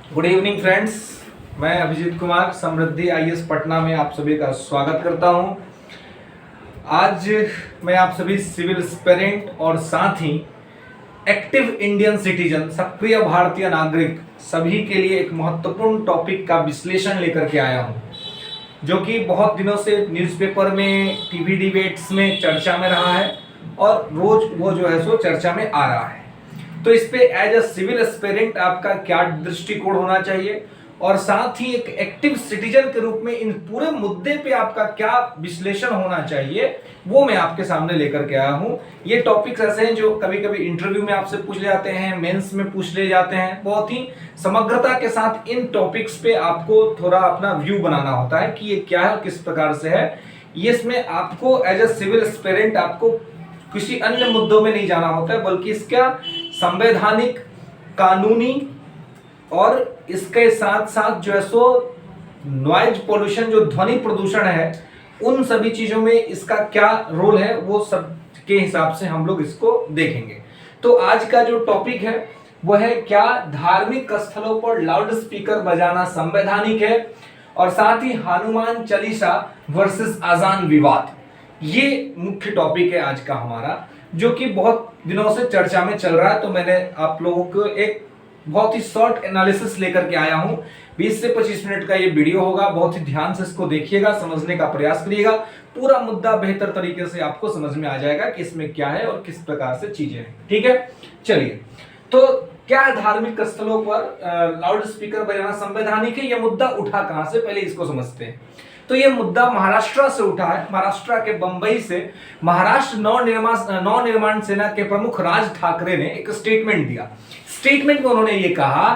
Good evening friends. मैं अभिजीत कुमार समृद्धि IAS Patna में आप सभी का स्वागत करता हूं। आज मैं आप सभी सिविल एस्पिरेंट और साथ ही एक्टिव इंडियन सिटीजन सक्रिय भारतीय नागरिक सभी के लिए एक महत्वपूर्ण टॉपिक का विश्लेषण लेकर के आया हूं, जो कि बहुत दिनों से न्यूज़पेपर में, टीवी डिबेट्स में चर्चा में रहा है और रोज वो जो है सो चर्चा में आ रहा है। तो इस पे एज अ सिविल एस्पिरेंट आपका क्या दृष्टिकोण होना चाहिए और साथ ही एक एक्टिव सिटीजन के रूप में इन पूरे मुद्दे पे आपका क्या विश्लेषण होना चाहिए, वो मैं आपके सामने लेकर के आया हूं। ये टॉपिक्स ऐसे हैं जो कभी कभी इंटरव्यू में आपसे पूछ ले जाते हैं, मेंस में पूछ ले जाते हैं। बहुत ही समग्रता के साथ इन टॉपिक्स पे आपको थोड़ा अपना व्यू बनाना होता है कि ये क्या है, किस प्रकार से है। ये इसमें आपको एज अ सिविल एस्पिरेंट आपको किसी अन्य मुद्दों में नहीं जाना होता है, बल्कि इसका संवैधानिक, कानूनी और इसके साथ साथ जो है सो नॉइज पोल्यूशन, जो ध्वनि प्रदूषण है, उन सभी चीजों में इसका क्या रोल है, वो सब के हिसाब से हम लोग इसको देखेंगे। तो आज का जो टॉपिक है वो है, क्या धार्मिक स्थलों पर लाउड स्पीकर बजाना संवैधानिक है, और साथ ही हनुमान चालीसा वर्सेस अजान विवाद। ये मुख्य टॉपिक है आज का हमारा, जो कि बहुत दिनों से चर्चा में चल रहा है। तो मैंने आप लोगों को एक बहुत ही शॉर्ट एनालिसिस लेकर के आया हूं। 20 से 25 मिनट का ये वीडियो होगा। बहुत ही ध्यान से इसको देखिएगा, समझने का प्रयास करिएगा। पूरा मुद्दा बेहतर तरीके से आपको समझ में आ जाएगा कि इसमें क्या है और किस प्रकार से चीजें हैं। ठीक है, चलिए। तो क्या धार्मिक स्थलों पर लाउड स्पीकर बजाना संवैधानिक है? यह मुद्दा उठा कहां से, पहले इसको समझते हैं। तो यह मुद्दा महाराष्ट्र से उठा है। महाराष्ट्र के बंबई से महाराष्ट्र नवनिर्माण सेना के प्रमुख राज ठाकरे ने एक स्टेटमेंट दिया। स्टेटमेंट में उन्होंने ये कहा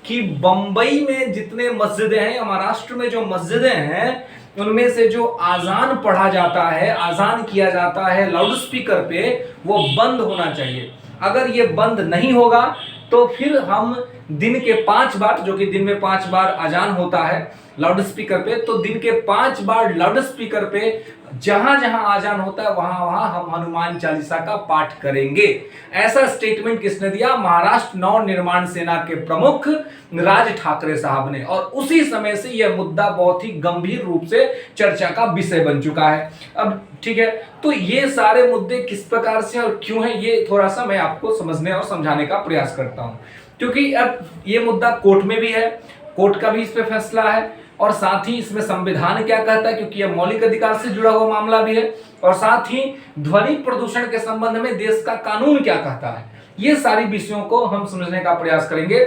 कि बंबई में जितने मस्जिदें हैं, महाराष्ट्र में जो मस्जिदें हैं, उनमें से जो आजान पढ़ा जाता है, आजान किया जाता है लाउड स्पीकर पे, वो बंद होना चाहिए। अगर ये बंद नहीं होगा तो फिर हम दिन के 5 बार, जो कि दिन में 5 बार अजान होता है लाउड स्पीकर पे, तो दिन के 5 बार लाउड स्पीकर पे जहां जहां आजान होता है वहां वहां हम हनुमान चालीसा का पाठ करेंगे। ऐसा स्टेटमेंट किसने दिया? महाराष्ट्र नवनिर्माण सेना के प्रमुख राज ठाकरे साहब ने। और उसी समय से यह मुद्दा बहुत ही गंभीर रूप से चर्चा का विषय बन चुका है। अब ठीक है, तो ये सारे मुद्दे किस प्रकार से और क्यों है, ये थोड़ा सा मैं आपको समझने और समझाने का प्रयास करता हूं। क्योंकि अब ये मुद्दा कोर्ट में भी है, कोर्ट का भी इस पे फैसला है, और साथ ही इसमें संविधान क्या कहता है, क्योंकि यह मौलिक अधिकार से जुड़ा हुआ मामला भी है, और साथ ही ध्वनि प्रदूषण के संबंध में देश का कानून क्या कहता है। ये सारी विषयों को हम समझने का प्रयास करेंगे,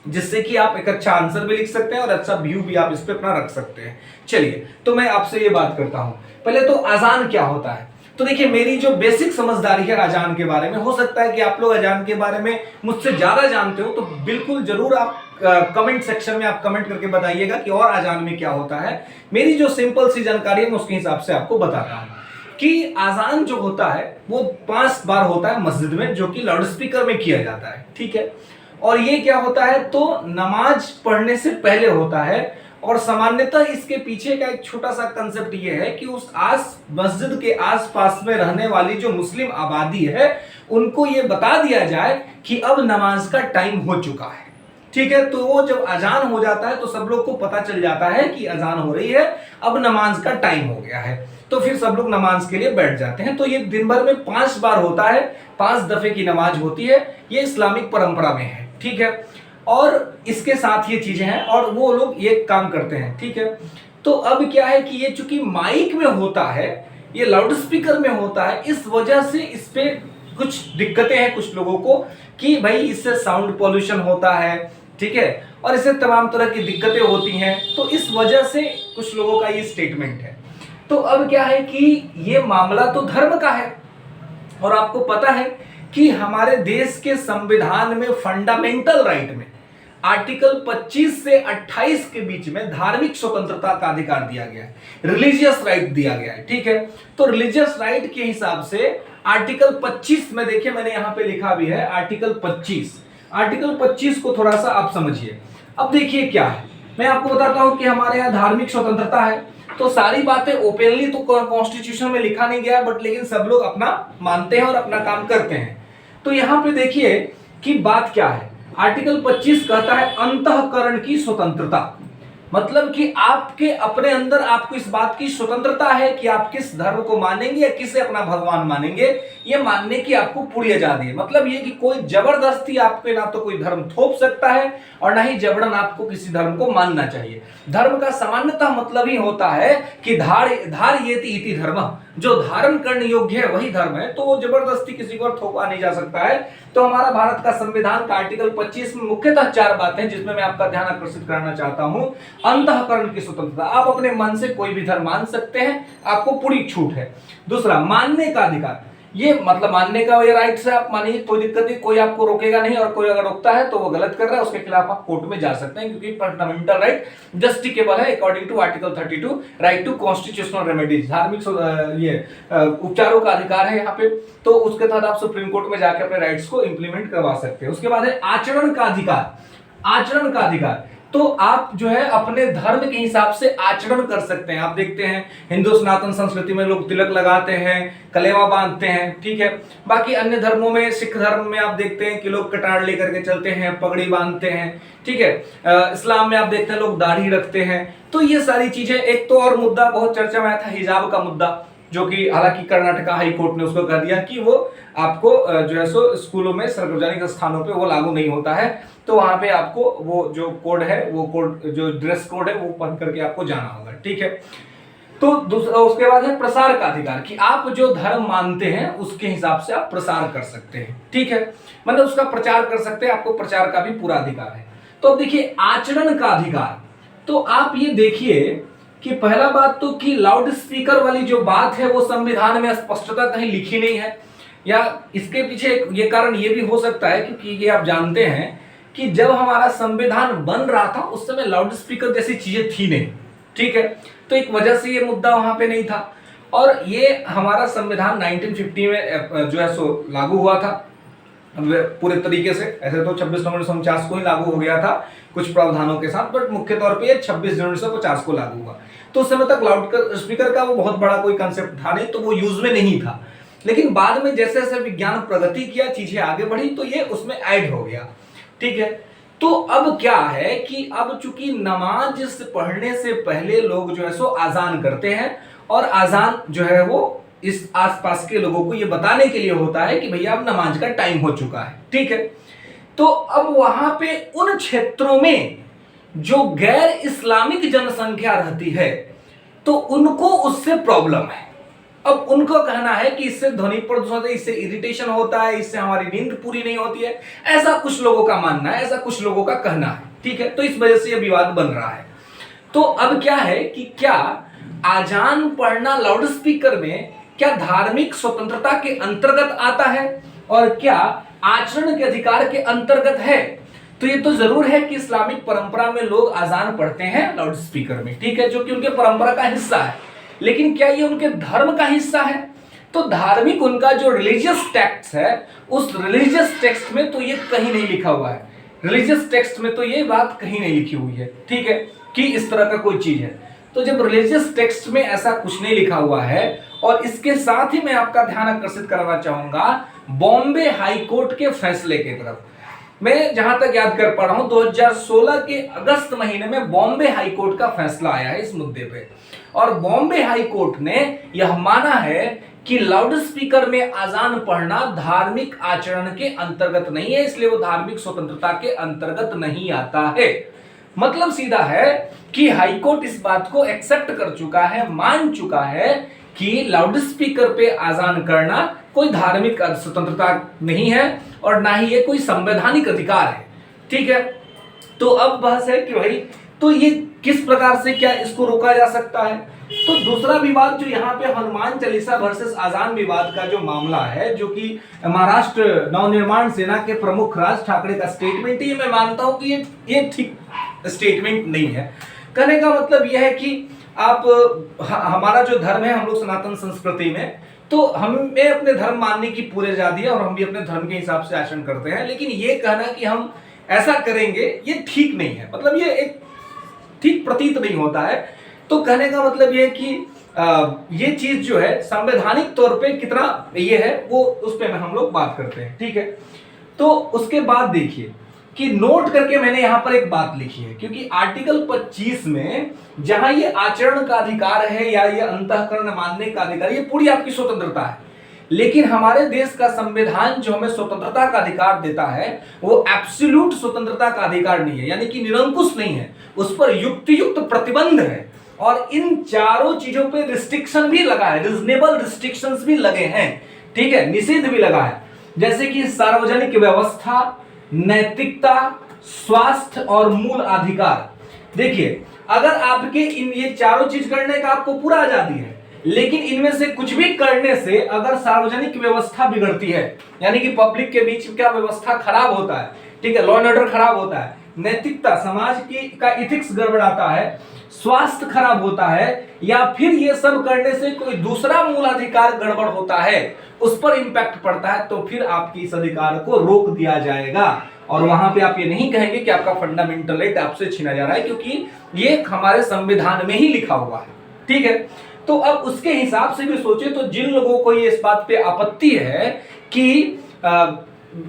जिससे कि आप एक अच्छा आंसर भी लिख सकते हैं और अच्छा व्यू भी आप इस पे अपना रख सकते हैं। चलिए, तो मैं आपसे ये बात करता हूं। पहले तो अजान क्या होता है? तो देखिए, मेरी जो बेसिक समझदारी है अजान के बारे में, हो सकता है कि आप लोग अजान के बारे में मुझसे ज्यादा जानते हो, तो बिल्कुल जरूर आप कमेंट सेक्शन में आप कमेंट करके बताइएगा कि और अजान में क्या होता है। मेरी जो सिंपल सी जानकारी है मैं उसके हिसाब से आपको बताता हूं कि अजान जो होता है वो 5 बार होता है मस्जिद में, जो कि लाउड स्पीकर में किया जाता है। ठीक है, और ये क्या होता है, तो नमाज पढ़ने से पहले होता है। और सामान्यतः इसके पीछे का एक छोटा सा कंसेप्ट ये है कि उस मस्जिद के आसपास में रहने वाली जो मुस्लिम आबादी है, उनको ये बता दिया जाए कि अब नमाज का टाइम हो चुका है। ठीक है, तो वो जब अजान हो जाता है तो सब लोग को पता चल जाता है कि अजान हो रही है, अब नमाज का टाइम हो गया है, तो फिर सब लोग नमाज के लिए बैठ जाते हैं। तो ये दिन भर में 5 बार होता है, 5 दफे की नमाज होती है। ये इस्लामिक परंपरा में है। ठीक है, और इसके साथ ये चीजें हैं और वो लोग ये काम करते हैं। ठीक है, तो अब क्या है कि ये चूंकि माइक में होता है, ये लाउड स्पीकर में होता है, इस वजह से इस पे कुछ दिक्कतें हैं कुछ लोगों को कि भाई इससे साउंड पॉल्यूशन होता है। ठीक है, और इससे तमाम तरह की दिक्कतें होती हैं, तो इस वजह से कुछ लोगों का ये स्टेटमेंट है। तो अब क्या है कि ये मामला तो धर्म का है, और आपको पता है कि हमारे देश के संविधान में फंडामेंटल राइट में आर्टिकल 25 से 28 के बीच में धार्मिक स्वतंत्रता का अधिकार दिया गया है, रिलीजियस राइट दिया गया है। ठीक है, तो रिलीजियस राइट के हिसाब से आर्टिकल 25 में देखिए, मैंने यहां पे लिखा भी है आर्टिकल 25 को थोड़ा सा आप समझिए। अब देखिए क्या है, मैं आपको बताता हूं कि हमारे यहाँ धार्मिक स्वतंत्रता है, तो सारी बातें ओपनली तो कॉन्स्टिट्यूशन में लिखा नहीं गया, बट लेकिन सब लोग अपना मानते हैं और अपना काम करते हैं। तो यहां पे देखिए कि बात क्या है, आर्टिकल 25 कहता है अंतःकरण की स्वतंत्रता, मतलब कि आपके अपने अंदर आपको इस बात की स्वतंत्रता है कि आप किस धर्म को मानेंगे या किसे अपना भगवान मानेंगे, ये मानने की आपको पूरी आजादी है। मतलब ये कि कोई जबरदस्ती आप पे ना तो कोई धर्म थोप सकता है और ना ही जबरन आपको किसी धर्म को मानना चाहिए। धर्म का सामान्यतः मतलब ही होता है कि धार्येति इति धर्म, जो धारण करने योग्य है वही धर्म है, तो वो जबरदस्ती किसी को थोपा नहीं जा सकता है। तो हमारा भारत का संविधान का आर्टिकल 25 में मुख्यतः 4 बातें हैं जिसमें मैं आपका ध्यान आकर्षित करना चाहता हूं। अंतःकरण की स्वतंत्रता, आप अपने मन से कोई भी धर्म मान सकते हैं, आपको पूरी छूट है। दूसरा, मानने का अधिकार, ये मतलब मानने का ये राइट है, आप मानिए, कोई दिक्कत नहीं, कोई आपको रोकेगा नहीं, और कोई अगर रोकता है तो वो गलत कर रहा है, उसके खिलाफ आप कोर्ट में जा सकते हैं, क्योंकि फंडामेंटल राइट जस्टिकेबल है according to article 32, right to constitutional remedies, धार्मिक उपचारों का अधिकार है यहाँ पे, तो उसके तहत आप सुप्रीम कोर्ट में जाकर अपने राइट्स को इंप्लीमेंट करवा सकते हैं। उसके बाद है आचरण का अधिकार। आचरण का अधिकार, तो आप जो है अपने धर्म के हिसाब से आचरण कर सकते हैं। आप देखते हैं हिंदू सनातन संस्कृति में लोग तिलक लगाते हैं, कलेवा बांधते हैं, ठीक है। बाकी अन्य धर्मों में, सिख धर्म में आप देखते हैं कि लोग कटार लेकर के चलते हैं, पगड़ी बांधते हैं, ठीक है। इस्लाम में आप देखते हैं लोग दाढ़ी रखते हैं। तो ये सारी चीजें, एक तो और मुद्दा बहुत चर्चा में आया था हिजाब का मुद्दा, जो कि हालांकि कर्नाटका हाई कोर्ट ने उसको कह दिया कि वो आपको जो है सो स्कूलों में, सार्वजनिक स्थानों पे वो लागू नहीं होता है, तो वहां पे आपको वो जो कोड है, वो कोड जो ड्रेस कोड है वो पहन करके आपको जाना होगा, ठीक है। तो दूसरा, उसके बाद है प्रसार का अधिकार, कि आप जो धर्म मानते हैं उसके हिसाब से आप प्रसार कर सकते हैं, ठीक है, मतलब उसका प्रचार कर सकते हैं, आपको प्रचार का भी पूरा अधिकार है। तो अब देखिए आचरण का अधिकार, तो आप ये देखिए कि पहला बात तो कि लाउड स्पीकर वाली जो बात है वो संविधान में स्पष्टता कहीं लिखी नहीं है, या इसके पीछे ये कारण ये भी हो सकता है क्योंकि ये आप जानते हैं कि जब हमारा संविधान बन रहा था उस समय लाउड स्पीकर जैसी चीजें थी नहीं, ठीक है, तो एक वजह से ये मुद्दा वहां पे नहीं था। और ये हमारा संविधान 1950 में जो है सो लागू हुआ था पूरे तरीके से। ऐसे तो 26 नवंबर 1949 को ही लागू हो गया था कुछ प्रावधानों के साथ, बट मुख्य तौर पे 26 जनवरी 1950 को लागू हुआ। तो उस समय तक लाउड स्पीकर का वो बहुत बड़ा कोई कंसेप्ट था नहीं, तो वो यूज में नहीं था। लेकिन बाद में जैसे जैसे विज्ञान प्रगति किया, चीजें आगे बढ़ी, तो ये उसमें ऐड हो गया, ठीक है। तो अब क्या है कि अब चूंकि नमाज से पढ़ने से पहले लोग जो है सो आजान करते हैं, और आजान जो है वो इस आसपास के लोगों को ये बताने के लिए होता है कि भैया अब नमाज का टाइम हो चुका है, ठीक है। तो अब वहां पे उन क्षेत्रों में जो गैर इस्लामिक जनसंख्या रहती है तो उनको उससे प्रॉब्लम है। अब उनको कहना है कि इससे ध्वनि प्रदूषण होता है, इससे इरिटेशन होता है, इससे हमारी नींद पूरी नहीं होती है, ऐसा कुछ लोगों का मानना है, ऐसा कुछ लोगों का कहना है, ठीक है। तो इस वजह से यह विवाद बन रहा है। तो अब क्या है कि क्या आजान पढ़ना लाउड स्पीकर में क्या धार्मिक स्वतंत्रता के अंतर्गत आता है और क्या आचरण के अधिकार के अंतर्गत है? तो ये तो जरूर है कि इस्लामिक परंपरा में लोग आजान पढ़ते हैं लाउड स्पीकर में, ठीक है, जो कि उनके परंपरा का हिस्सा है। लेकिन क्या ये उनके धर्म का हिस्सा है? तो धार्मिक उनका जो रिलीजियस टेक्स्ट है, उस रिलीजियस टेक्स्ट में तो ये कहीं नहीं लिखा हुआ है, रिलीजियस टेक्स्ट में तो ये बात कहीं नहीं लिखी हुई है, ठीक है, कि इस तरह का कोई चीज है। तो जब रिलीजियस टेक्स्ट में ऐसा कुछ नहीं लिखा हुआ है, और इसके साथ ही मैं आपका ध्यान आकर्षित करना चाहूंगा बॉम्बे हाई कोर्ट के फैसले की तरफ। मैं जहां तक याद कर पा रहा हूं 2016 के अगस्त महीने में बॉम्बे हाई कोर्ट का फैसला आया है इस मुद्दे पे, और बॉम्बे हाई कोर्ट ने यह माना है कि लाउड स्पीकर में आजान पढ़ना धार्मिक आचरण के अंतर्गत नहीं है, इसलिए वो धार्मिक स्वतंत्रता के अंतर्गत नहीं आता है। मतलब सीधा है कि हाई कोर्ट इस बात को एक्सेप्ट कर चुका है, मान चुका है कि लाउड स्पीकर पे आजान करना कोई धार्मिक स्वतंत्रता नहीं है और ना ही ये कोई संवैधानिक अधिकार है, ठीक है। तो अब बहस है कि भाई तो ये किस प्रकार से क्या इसको रोका जा सकता है? तो दूसरा विवाद जो यहाँ पे हनुमान चालीसा वर्सेस आजान विवाद का जो मामला है, जो कि महाराष्ट्र नवनिर्माण सेना के प्रमुख राज ठाकरे का स्टेटमेंट, ये मैं मानता हूं कि ये ठीक स्टेटमेंट नहीं है। कहने का मतलब यह है कि आप हमारा जो धर्म है, हम लोग सनातन संस्कृति में, तो हमें अपने धर्म मानने की पूरी आजादी है और हम भी अपने धर्म के हिसाब से आचरण करते हैं, लेकिन ये कहना कि हम ऐसा करेंगे ये ठीक नहीं है, मतलब ये एक ठीक प्रतीत नहीं होता है। तो कहने का मतलब ये है कि ये चीज जो है संवैधानिक तौर पे कितना ये है, वो उस पे हम लोग बात करते हैं, ठीक है। तो उसके बाद देखिए कि नोट करके मैंने यहां पर एक बात लिखी है, क्योंकि आर्टिकल 25 में जहां ये आचरण का अधिकार है या ये अंतःकरण मानने का अधिकार, ये पूरी आपकी स्वतंत्रता है। लेकिन हमारे देश का संविधान जो हमें स्वतंत्रता का अधिकार देता है वो एब्सोल्यूट स्वतंत्रता का अधिकार नहीं है, यानी कि निरंकुश नहीं है, उस पर युक्त प्रतिबंध है। और इन चारों चीजों पे रिस्ट्रिक्शन भी लगा है, रीजनेबल रिस्ट्रिक्शंस भी लगे हैं, ठीक है, निषेध भी लगा है, जैसे कि सार्वजनिक व्यवस्था, नैतिकता, स्वास्थ्य और मूल अधिकार। देखिए, अगर आपके इन ये चारों चीज करने का आपको पूरा आजादी है, लेकिन इनमें से कुछ भी करने से अगर सार्वजनिक व्यवस्था बिगड़ती है, यानी कि पब्लिक के बीच का व्यवस्था खराब होता है, ठीक है, लॉ एंड ऑर्डर खराब होता है, नैतिकता समाज की का इथिक्स गड़बड़ाता है, स्वास्थ्य खराब होता है, या फिर ये सब करने से कोई दूसरा मूल अधिकार गड़बड़ होता है, उस पर इंपैक्ट पड़ता है, तो फिर आपकी इस अधिकार को रोक दिया जाएगा। और वहां पे आप ये नहीं कहेंगे कि आपका फंडामेंटल राइट आपसे छीना जा रहा है, क्योंकि ये हमारे संविधान में ही लिखा हुआ है, ठीक है। तो अब उसके हिसाब से भी सोचे तो जिन लोगों को ये इस बात पे आपत्ति है कि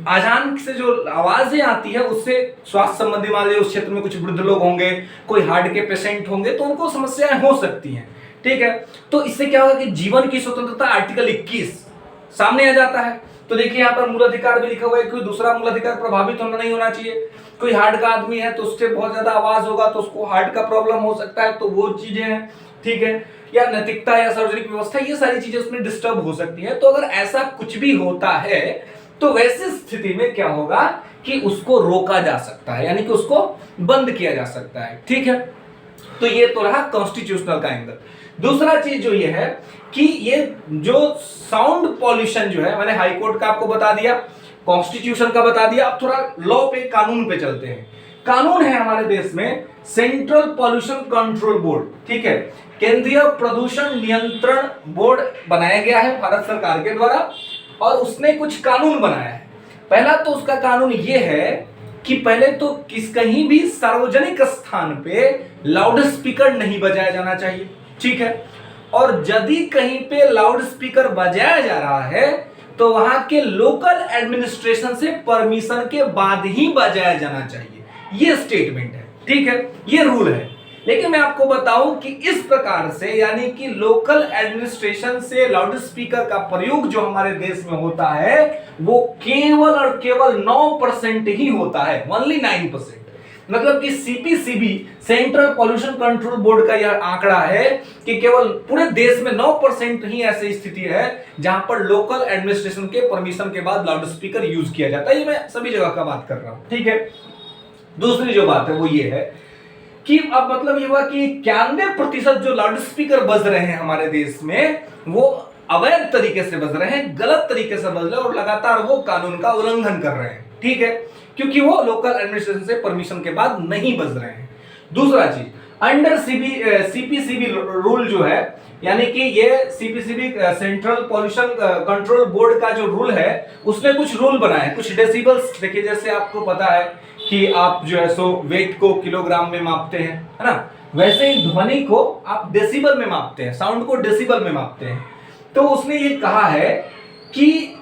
अजान से जो आवाजें आती है उससे स्वास्थ्य संबंधी, मान लीजिए उस क्षेत्र में कुछ वृद्ध लोग होंगे, कोई हार्ट के पेशेंट होंगे, तो उनको समस्याएं हो सकती हैं, ठीक है। तो इससे क्या होगा कि जीवन की स्वतंत्रता आर्टिकल 21 सामने आ जाता है। तो देखिए यहाँ पर मूल अधिकार भी लिखा हुआ है, कोई दूसरा मूल अधिकार प्रभावित होना नहीं होना चाहिए। कोई हार्ट का आदमी है तो उससे बहुत ज्यादा आवाज होगा तो उसको हार्ट का प्रॉब्लम हो सकता है, तो वो चीजें हैं, ठीक है। या नैतिकता या सार्वजनिक व्यवस्था, ये सारी चीजें उसमें डिस्टर्ब हो सकती है। तो अगर ऐसा कुछ भी होता है तो वैसी स्थिति में क्या होगा कि उसको रोका जा सकता है, यानी कि उसको बंद किया जा सकता है, ठीक है। तो ये तो रहा कॉन्स्टिट्यूशनल का एंगल। दूसरा चीज जो ये है कि ये जो साउंड पॉल्यूशन जो है, मैंने हाई कोर्ट का आपको बता दिया, कॉन्स्टिट्यूशन का बता दिया। अब थोड़ा लॉ पे, कानून पे चलते हैं। कानून है हमारे देश में सेंट्रल पॉल्यूशन कंट्रोल बोर्ड, ठीक है, केंद्रीय प्रदूषण नियंत्रण बोर्ड बनाया गया है भारत सरकार के द्वारा, और उसने कुछ कानून बनाया है। पहला तो उसका कानून ये है कि पहले तो कहीं भी सार्वजनिक स्थान पे लाउड स्पीकर नहीं बजाया जाना चाहिए, ठीक है। और यदि कहीं पे लाउड स्पीकर बजाया जा रहा है तो वहां के लोकल एडमिनिस्ट्रेशन से परमिशन के बाद ही बजाया जाना चाहिए, ये स्टेटमेंट है, ठीक है, ये रूल है। लेकिन मैं आपको बताऊं कि इस प्रकार से, यानी कि लोकल एडमिनिस्ट्रेशन से लाउड स्पीकर का प्रयोग जो हमारे देश में होता है वो केवल और केवल 9% ही होता है, ओनली 9%। मतलब कि CPCB, central pollution control board का यह आंकड़ा है कि केवल पूरे देश में 9% ही ऐसी स्थिति है जहां पर लोकल एडमिनिस्ट्रेशन के परमिशन के बाद लाउड स्पीकर यूज किया जाता है। ये मैं सभी जगह का बात कर रहा हूं, ठीक है। दूसरी जो बात है वो ये है कि अब मतलब ये हुआ कि 91% जो लाउड स्पीकर बज रहे हैं हमारे देश में वो अवैध तरीके से बज रहे हैं, गलत तरीके से बज रहे हैं और लगातार वो कानून का उल्लंघन कर रहे हैं, ठीक है, क्योंकि वो लोकल एडमिनिस्ट्रेशन से परमिशन के बाद नहीं बज रहे हैं। दूसरा चीज, अंडर सीपीसीबी रूल जो है, यानी कि ये CPCB central pollution control board का जो रूल है उसने कुछ रूल बनाए हैं, कुछ डेसिबल्स। देखिए जैसे आपको पता है कि आप जो है सो वेट को किलोग्राम में मापते हैं, है ना, वैसे ही ध्वनि को आप डेसिबल में मापते हैं, साउंड को डेसिबल में मापते हैं। तो उसने ये कहा है कि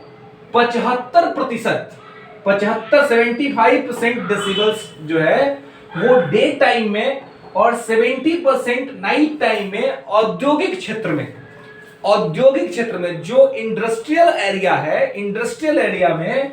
75% डेसिबल्स जो है वो डे टाइम में और 70% नाइट टाइम में औद्योगिक क्षेत्र में जो इंडस्ट्रियल एरिया है, इंडस्ट्रियल एरिया में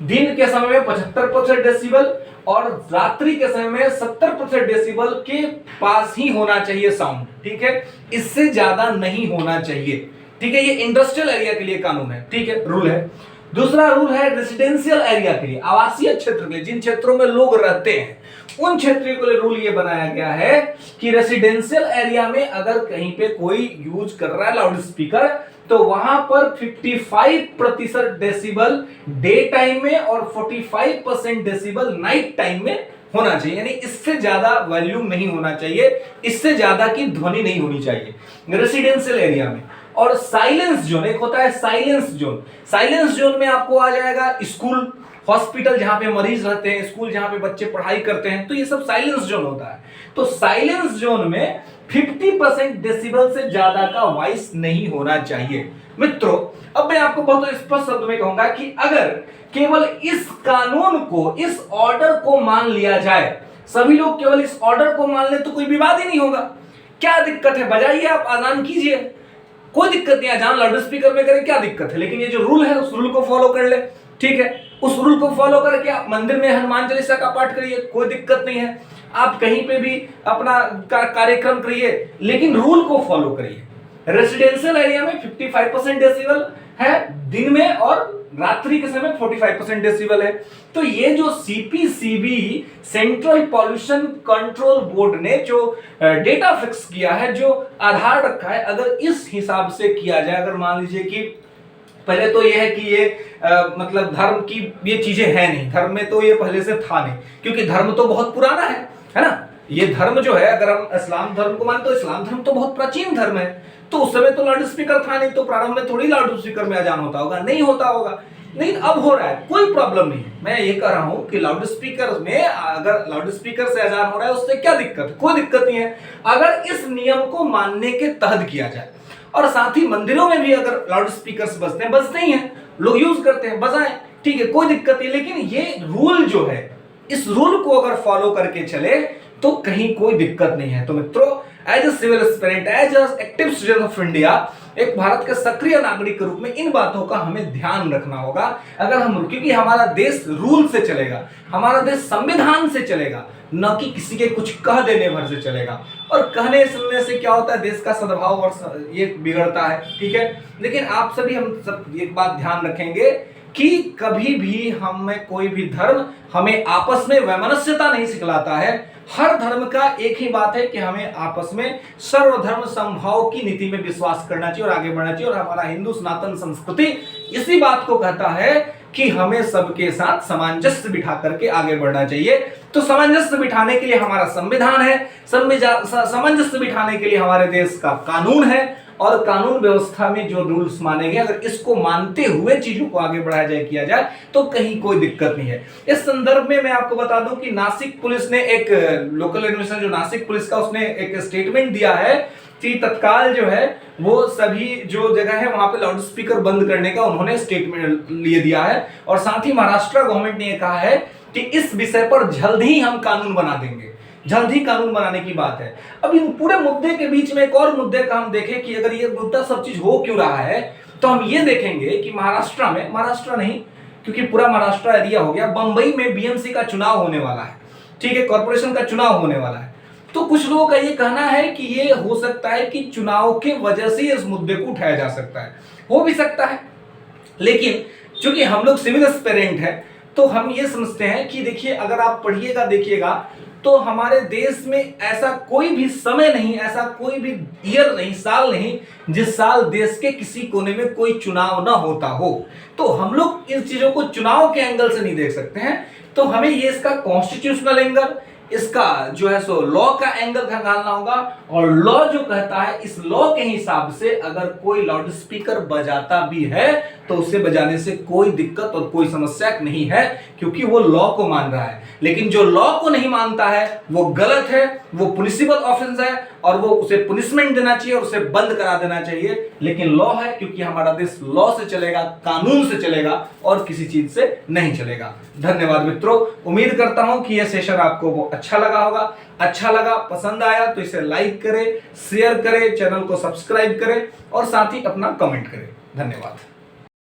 दिन के समय में 75% डेसिबल और रात्रि के समय में 70% डेसिबल के पास ही होना चाहिए साउंड, ठीक है, इससे ज्यादा नहीं होना चाहिए, ठीक है। ये इंडस्ट्रियल एरिया के लिए कानून है, ठीक है, रूल है। दूसरा रूल है रेजिडेंशियल एरिया के लिए, आवासीय क्षेत्र के लिए, जिन क्षेत्रों में लोग रहते हैं उन क्षेत्रों के लिए रूल ये बनाया गया है कि रेजिडेंशियल एरिया में अगर कहीं पे कोई यूज कर रहा है लाउड स्पीकर तो वहां पर 55% डेसिबल डे टाइम में और 45% डेसिबल नाइट टाइम में होना चाहिए, यानी इससे ज्यादा वॉल्यूम नहीं होना चाहिए, इससे ज्यादा की ध्वनि नहीं होनी चाहिए रेजिडेंशियल एरिया में। और साइलेंस जोन, एक होता है साइलेंस जोन में आपको आ जाएगा स्कूल, हॉस्पिटल जहां पे मरीज रहते हैं, स्कूल जहां पे बच्चे पढ़ाई करते हैं, तो ये सब साइलेंस जोन होता है। तो साइलेंस जोन में 50% डेसिबल से ज्यादा का वॉइस नहीं होना चाहिए। मित्रों, अब मैं आपको बहुत स्पष्ट शब्द में कहूंगा कि अगर केवल इस कानून को, इस ऑर्डर को मान लिया जाए, सभी लोग केवल इस ऑर्डर को मान ले, तो कोई विवाद ही नहीं होगा। क्या दिक्कत है? बजाइए, आप आजान कीजिए, कोई दिक्कत नहीं। आजान लाउड स्पीकर में करें, क्या दिक्कत है? लेकिन ये जो रूल है उस रूल को फॉलो कर ले, ठीक है? उस रूल को फॉलो करके आप मंदिर में हनुमान चालीसा का पाठ करिए, कोई दिक्कत नहीं है। आप कहीं पे भी अपना कार्यक्रम करिए, लेकिन रूल को फॉलो करिए। रेसिडेंशियल एरिया में 55% डेसिबल है दिन में, और रात्रि के समय 45% डेसिबल है। तो ये जो CPCB central pollution control board ने जो डेटा फिक्स किया है, जो आधार रखा है, अगर इस हिसाब से किया जाए, अगर मान लीजिए कि पहले तो ये है कि ये मतलब धर्म की ये चीजें है नहीं, धर्म में तो ये पहले से था नहीं, क्योंकि धर्म तो बहुत पुराना है ना। ये धर्म जो है, अगर हम इस्लाम धर्म को मानते, तो इस्लाम धर्म तो बहुत प्राचीन धर्म है। तो उस समय तो लाउड स्पीकर था नहीं, तो प्रारंभ में थोड़ी लाउड स्पीकर में अजान होता होगा, नहीं होता होगा। लेकिन अब हो रहा है, कोई प्रॉब्लम नहीं। मैं ये कह रहा हूं कि लाउड स्पीकर में, अगर लाउड स्पीकर से अजान हो रहा है, उससे क्या दिक्कत है? कोई दिक्कत नहीं है, अगर इस नियम को मानने के तहत किया जाए। और साथ ही मंदिरों में भी अगर लाउड स्पीकर बजते ही हैं, लोग यूज करते हैं, बजाएं, ठीक है, कोई दिक्कत नहीं। लेकिन ये रूल जो है, इस रूल को अगर फॉलो करके चले तो कहीं कोई दिक्कत नहीं है। तो मित्रों, as a civil aspirant, as a active citizen of India, एक भारत के सक्रिय नागरिक के रूप में इन बातों का हमें ध्यान रखना होगा। अगर हम, क्योंकि हमारा देश रूल से चलेगा, हमारा देश संविधान से चलेगा, न कि किसी के कुछ कह देने भर से चलेगा। और कहने सुनने से क्या होता है, देश का सद्भाव और ये बिगड़ता है, ठीक है। लेकिन आप सभी, हम सब एक बात ध्यान रखेंगे कि कभी भी हमें कोई भी धर्म हमें आपस में वैमनस्यता नहीं सिखलाता है। हर धर्म का एक ही बात है कि हमें आपस में सर्वधर्म समभाव की नीति में विश्वास करना चाहिए और आगे बढ़ना चाहिए। और हमारा हिंदू सनातन संस्कृति इसी बात को कहता है कि हमें सबके साथ सामंजस्य बिठा करके आगे बढ़ना चाहिए। तो सामंजस्य बिठाने के लिए हमारा संविधान है, सामंजस्य बिठाने के लिए हमारे देश का कानून है, और कानून व्यवस्था में जो रूल्स माने गए, अगर इसको मानते हुए चीजों को आगे बढ़ाया जाए, किया जाए, तो कहीं कोई दिक्कत नहीं है। इस संदर्भ में मैं आपको बता दूं कि नासिक पुलिस ने एक लोकल एडमिनिस्ट्रेशन, जो नासिक पुलिस का, उसने एक स्टेटमेंट दिया है कि तत्काल जो है वो सभी जो जगह है वहां पे लाउड स्पीकर बंद करने का उन्होंने स्टेटमेंट लिए दिया है। और साथ ही महाराष्ट्र गवर्नमेंट ने कहा है कि इस विषय पर जल्द ही हम कानून बना देंगे, जल्द ही कानून बनाने की बात है। अब इन पूरे मुद्दे के बीच में एक और मुद्दे का हम देखें कि अगर ये मुद्दा सब चीज हो क्यों रहा है, तो हम ये देखेंगे कि महाराष्ट्र में, महाराष्ट्र नहीं क्योंकि पूरा महाराष्ट्र एरिया हो गया, बंबई में बीएमसी का चुनाव होने वाला है, ठीक है, कॉर्पोरेशन का चुनाव होने वाला है। तो कुछ लोगों का ये कहना है कि ये हो सकता है कि चुनाव के वजह से इस मुद्दे को उठाया जा सकता है, हो भी सकता है। लेकिन चूंकि हम लोग सिविल एस्पिरेंट हैं, तो हम ये समझते हैं कि देखिए, अगर आप पढ़िएगा, देखिएगा, तो हमारे देश में ऐसा कोई भी समय नहीं, ऐसा कोई भी ईयर नहीं, साल नहीं, जिस साल देश के किसी कोने में कोई चुनाव ना होता हो। तो हम लोग इन चीजों को चुनाव के एंगल से नहीं देख सकते हैं। तो हमें ये इसका कॉन्स्टिट्यूशनल एंगल, इसका जो है सो लॉ का एंगल खंगालना होगा। और लॉ जो कहता है, इस लॉ के हिसाब से अगर कोई लाउड स्पीकर बजाता भी है तो उसे बजाने से कोई दिक्कत और कोई समस्या नहीं है, क्योंकि वो लॉ को मान रहा है। लेकिन जो लॉ को नहीं मानता है वो गलत है, वो पुनिशेबल ऑफेंस है, और वो उसे पुनिशमेंट देना चाहिए और उसे बंद करा देना चाहिए। लेकिन लॉ है, क्योंकि हमारा देश लॉ से चलेगा, कानून से चलेगा, और किसी चीज से नहीं चलेगा। धन्यवाद मित्रों, उम्मीद करता हूं कि यह सेशन आपको वो अच्छा लगा होगा। अच्छा लगा, पसंद आया तो इसे लाइक करें, शेयर करें, चैनल को सब्सक्राइब करें और साथ ही अपना कमेंट करें। धन्यवाद।